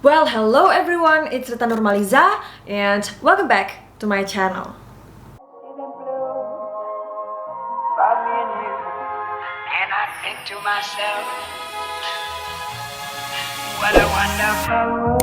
Well, hello everyone, it's Rita Nurmaliza and welcome back to my channel. And I think to myself, what a wonderful world.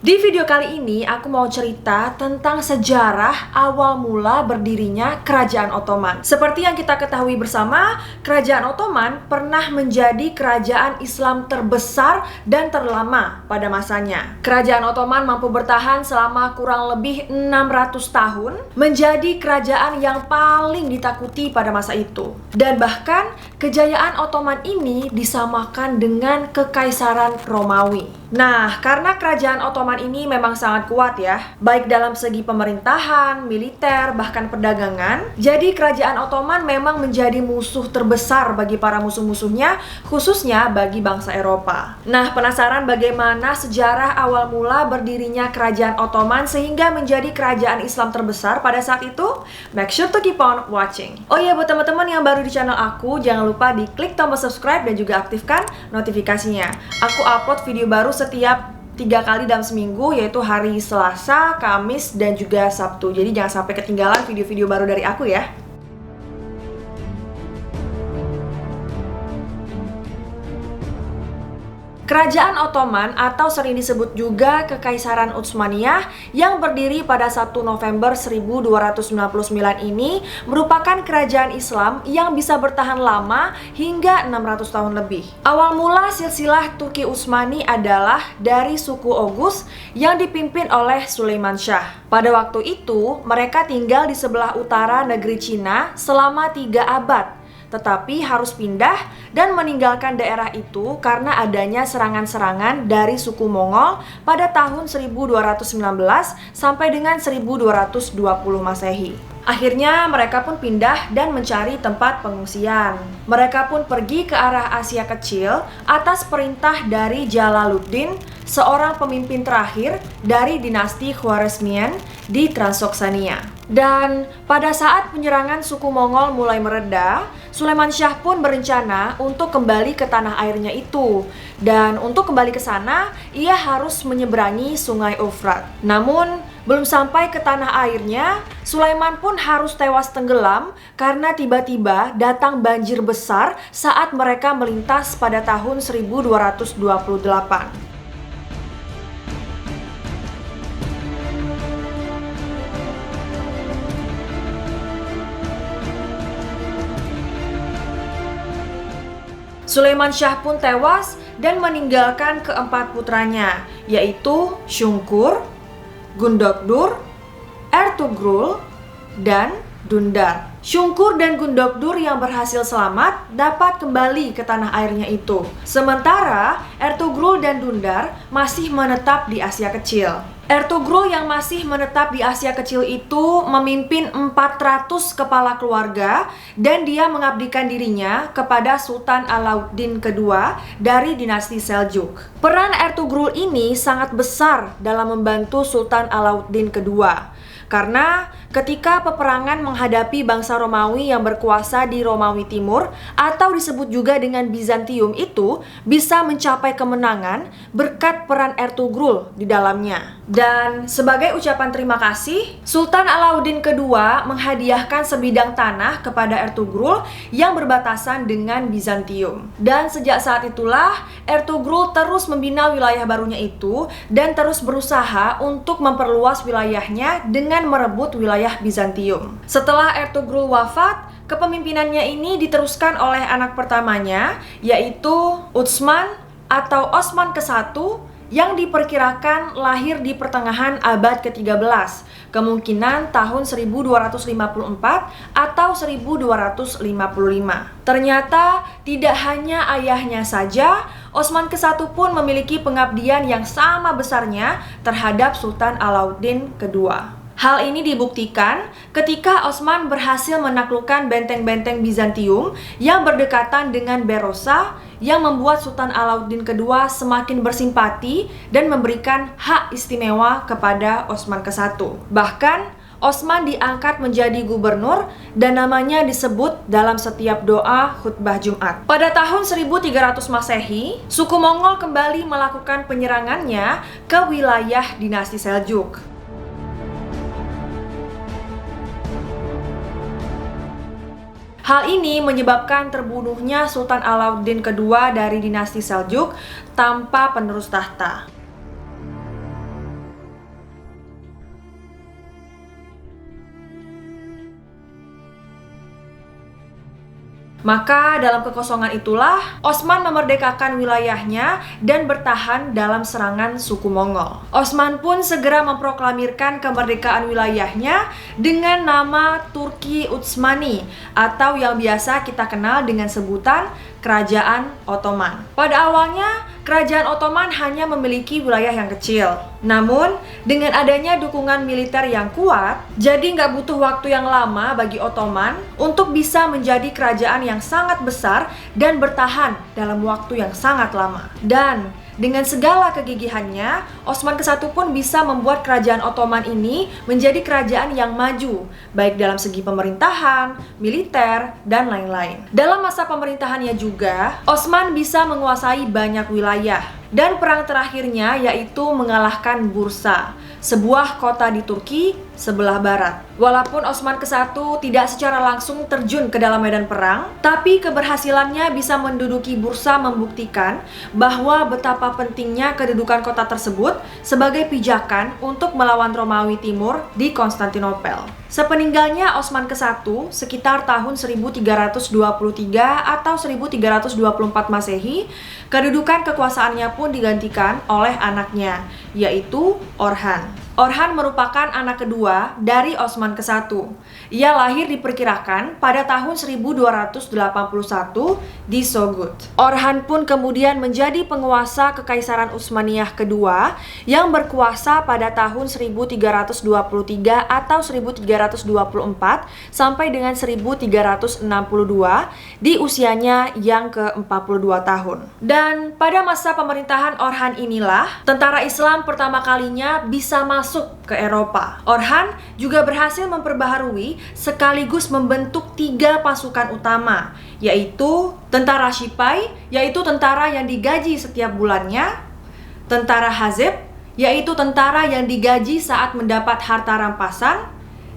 Di video kali ini aku mau cerita tentang sejarah awal mula berdirinya Kerajaan Ottoman. Seperti yang kita ketahui bersama, Kerajaan Ottoman pernah menjadi kerajaan Islam terbesar dan terlama pada masanya. Kerajaan Ottoman mampu bertahan selama kurang lebih 600 tahun, menjadi kerajaan yang paling ditakuti pada masa itu. Dan bahkan kejayaan Ottoman ini disamakan dengan Kekaisaran Romawi. Nah, karena kerajaan Ottoman ini memang sangat kuat ya, baik dalam segi pemerintahan, militer, bahkan perdagangan. Jadi kerajaan Ottoman memang menjadi musuh terbesar bagi para musuh-musuhnya, khususnya bagi bangsa Eropa. Nah, penasaran bagaimana sejarah awal mula berdirinya kerajaan Ottoman sehingga menjadi kerajaan Islam terbesar pada saat itu? Make sure to keep on watching. Oh iya, buat teman-teman yang baru di channel aku, jangan lupa diklik tombol subscribe dan juga aktifkan notifikasinya. Aku upload video baru setiap 3 kali dalam seminggu, yaitu hari Selasa, Kamis, dan juga Sabtu. Jadi jangan sampai ketinggalan video-video baru dari aku ya. Kerajaan Ottoman atau sering disebut juga Kekaisaran Utsmaniyah yang berdiri pada 1 November 1299 ini merupakan kerajaan Islam yang bisa bertahan lama hingga 600 tahun lebih. Awal mula silsilah Turki Utsmani adalah dari suku Oghuz yang dipimpin oleh Sulaiman Shah. Pada waktu itu, mereka tinggal di sebelah utara negeri Cina selama 3 abad. Tetapi harus pindah dan meninggalkan daerah itu karena adanya serangan-serangan dari suku Mongol pada tahun 1219 sampai dengan 1220 Masehi. Akhirnya mereka pun pindah dan mencari tempat pengungsian. Mereka pun pergi ke arah Asia Kecil atas perintah dari Jalaluddin, seorang pemimpin terakhir dari dinasti Khwarezmian di Transoksania. Dan pada saat penyerangan suku Mongol mulai mereda, Sulaiman Shah pun berencana untuk kembali ke tanah airnya itu. Dan untuk kembali ke sana, ia harus menyeberangi sungai Eufrat. Namun, belum sampai ke tanah airnya, Sulaiman pun harus tewas tenggelam karena tiba-tiba datang banjir besar saat mereka melintas pada tahun 1228. Sulaiman Shah pun tewas dan meninggalkan keempat putranya, yaitu Shungkur, Gundokdur, Ertugrul, dan Dundar. Shungkur dan Gundokdur yang berhasil selamat dapat kembali ke tanah airnya itu. Sementara Ertugrul dan Dundar masih menetap di Asia Kecil. Ertugrul yang masih menetap di Asia Kecil itu memimpin 400 kepala keluarga dan dia mengabdikan dirinya kepada Sultan Alauddin II dari dinasti Seljuk. Peran Ertugrul ini sangat besar dalam membantu Sultan Alauddin II. Karena ketika peperangan menghadapi bangsa Romawi yang berkuasa di Romawi Timur atau disebut juga dengan Bizantium itu bisa mencapai kemenangan berkat peran Ertugrul di dalamnya. Dan sebagai ucapan terima kasih, Sultan Alauddin II menghadiahkan sebidang tanah kepada Ertugrul yang berbatasan dengan Bizantium. Dan sejak saat itulah Ertugrul terus membina wilayah barunya itu dan terus berusaha untuk memperluas wilayahnya dengan merebut wilayah Bizantium. Setelah Ertugrul wafat, kepemimpinannya ini diteruskan oleh anak pertamanya, yaitu Utsman atau Osman ke-1 yang diperkirakan lahir di pertengahan abad ke-13, kemungkinan tahun 1254 atau 1255. Ternyata tidak hanya ayahnya saja, Osman ke-1 pun memiliki pengabdian yang sama besarnya terhadap Sultan Alauddin II. Hal ini dibuktikan ketika Osman berhasil menaklukkan benteng-benteng Bizantium yang berdekatan dengan Berosa yang membuat Sultan Alauddin II semakin bersimpati dan memberikan hak istimewa kepada Osman ke-1. Bahkan Osman diangkat menjadi gubernur dan namanya disebut dalam setiap doa khutbah Jumat. Pada tahun 1300 Masehi, suku Mongol kembali melakukan penyerangannya ke wilayah dinasti Seljuk. Hal ini menyebabkan terbunuhnya Sultan Alauddin kedua dari dinasti Seljuk tanpa penerus tahta. Maka dalam kekosongan itulah Osman memerdekakan wilayahnya dan bertahan dalam serangan suku Mongol. Osman pun segera memproklamirkan kemerdekaan wilayahnya dengan nama Turki Utsmani atau yang biasa kita kenal dengan sebutan Kerajaan Ottoman. Pada awalnya, Kerajaan Ottoman hanya memiliki wilayah yang kecil. Namun, dengan adanya dukungan militer yang kuat, jadi nggak butuh waktu yang lama bagi Ottoman untuk bisa menjadi kerajaan yang sangat besar dan bertahan dalam waktu yang sangat lama. Dan dengan segala kegigihannya, Osman ke-1 pun bisa membuat kerajaan Ottoman ini menjadi kerajaan yang maju, baik dalam segi pemerintahan, militer, dan lain-lain. Dalam masa pemerintahannya juga, Osman bisa menguasai banyak wilayah. Dan perang terakhirnya yaitu mengalahkan Bursa, sebuah kota di Turki sebelah barat. Walaupun Osman ke-1 tidak secara langsung terjun ke dalam medan perang, tapi keberhasilannya bisa menduduki Bursa membuktikan bahwa betapa pentingnya kedudukan kota tersebut sebagai pijakan untuk melawan Romawi Timur di Konstantinopel. Sepeninggalnya Osman ke-1 sekitar tahun 1323 atau 1324 Masehi, kedudukan kekuasaannya pun digantikan oleh anaknya, yaitu Orhan. Orhan merupakan anak kedua dari Osman ke-1. Ia lahir diperkirakan pada tahun 1281 di Sogut. Orhan pun kemudian menjadi penguasa Kekaisaran Utsmaniyah kedua yang berkuasa pada tahun 1323 atau 1324 sampai dengan 1362 di usianya yang ke-42 tahun. Dan pada masa pemerintahan Orhan inilah tentara Islam pertama kalinya bisa masuk ke Eropa. Orhan juga berhasil memperbaharui sekaligus membentuk 3 pasukan utama, yaitu tentara Sipai, yaitu tentara yang digaji setiap bulannya, tentara Hazeb, yaitu tentara yang digaji saat mendapat harta rampasan,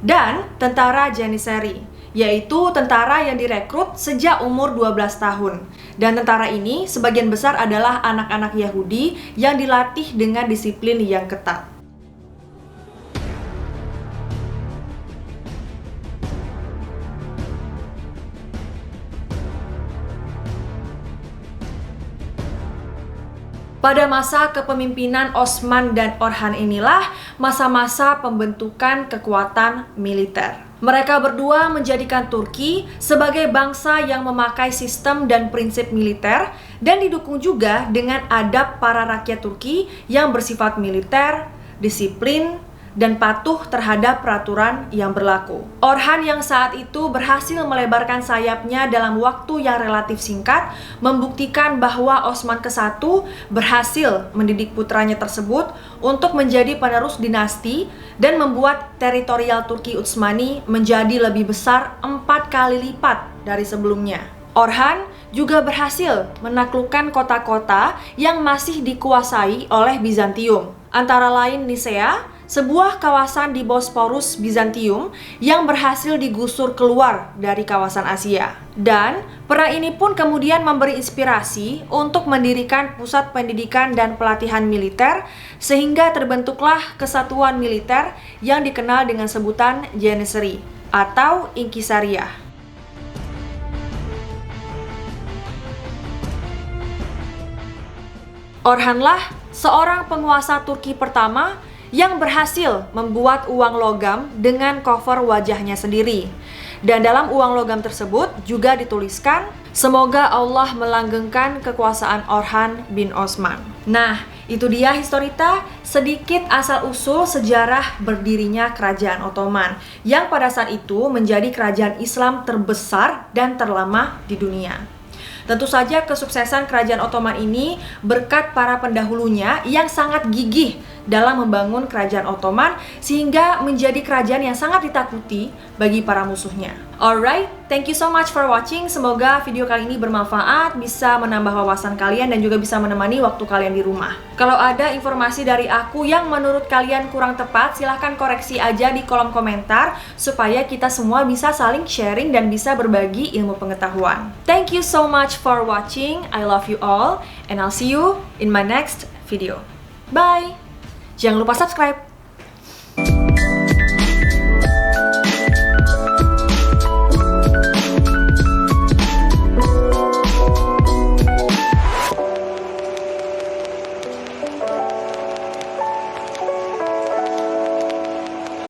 dan tentara Janissary, yaitu tentara yang direkrut sejak umur 12 tahun. Dan tentara ini sebagian besar adalah anak-anak Yahudi yang dilatih dengan disiplin yang ketat. Pada masa kepemimpinan Osman dan Orhan inilah masa-masa pembentukan kekuatan militer. Mereka berdua menjadikan Turki sebagai bangsa yang memakai sistem dan prinsip militer dan didukung juga dengan adab para rakyat Turki yang bersifat militer, disiplin, dan patuh terhadap peraturan yang berlaku. Orhan yang saat itu berhasil melebarkan sayapnya dalam waktu yang relatif singkat membuktikan bahwa Osman ke-1 berhasil mendidik putranya tersebut untuk menjadi penerus dinasti dan membuat teritorial Turki Utsmani menjadi lebih besar 4 kali lipat dari sebelumnya. Orhan juga berhasil menaklukkan kota-kota yang masih dikuasai oleh Bizantium, antara lain Nisea, sebuah kawasan di Bosporus Bizantium yang berhasil digusur keluar dari kawasan Asia. Dan perang ini pun kemudian memberi inspirasi untuk mendirikan pusat pendidikan dan pelatihan militer, sehingga terbentuklah kesatuan militer yang dikenal dengan sebutan Janissary atau Inkisariyah. Orhanlah seorang penguasa Turki pertama yang berhasil membuat uang logam dengan cover wajahnya sendiri. Dan dalam uang logam tersebut juga dituliskan, "Semoga Allah melanggengkan kekuasaan Orhan bin Osman." Nah, itu dia Historita, sedikit asal-usul sejarah berdirinya Kerajaan Ottoman yang pada saat itu menjadi kerajaan Islam terbesar dan terlama di dunia. Tentu saja kesuksesan Kerajaan Ottoman ini berkat para pendahulunya yang sangat gigih dalam membangun kerajaan Ottoman sehingga menjadi kerajaan yang sangat ditakuti bagi para musuhnya. Alright, thank you so much for watching. Semoga video kali ini bermanfaat, bisa menambah wawasan kalian dan juga bisa menemani waktu kalian di rumah. Kalau ada informasi dari aku yang menurut kalian kurang tepat, silahkan koreksi aja di kolom komentar supaya kita semua bisa saling sharing dan bisa berbagi ilmu pengetahuan. Thank you so much for watching. I love you all and I'll see you in my next video. Bye! Jangan lupa subscribe!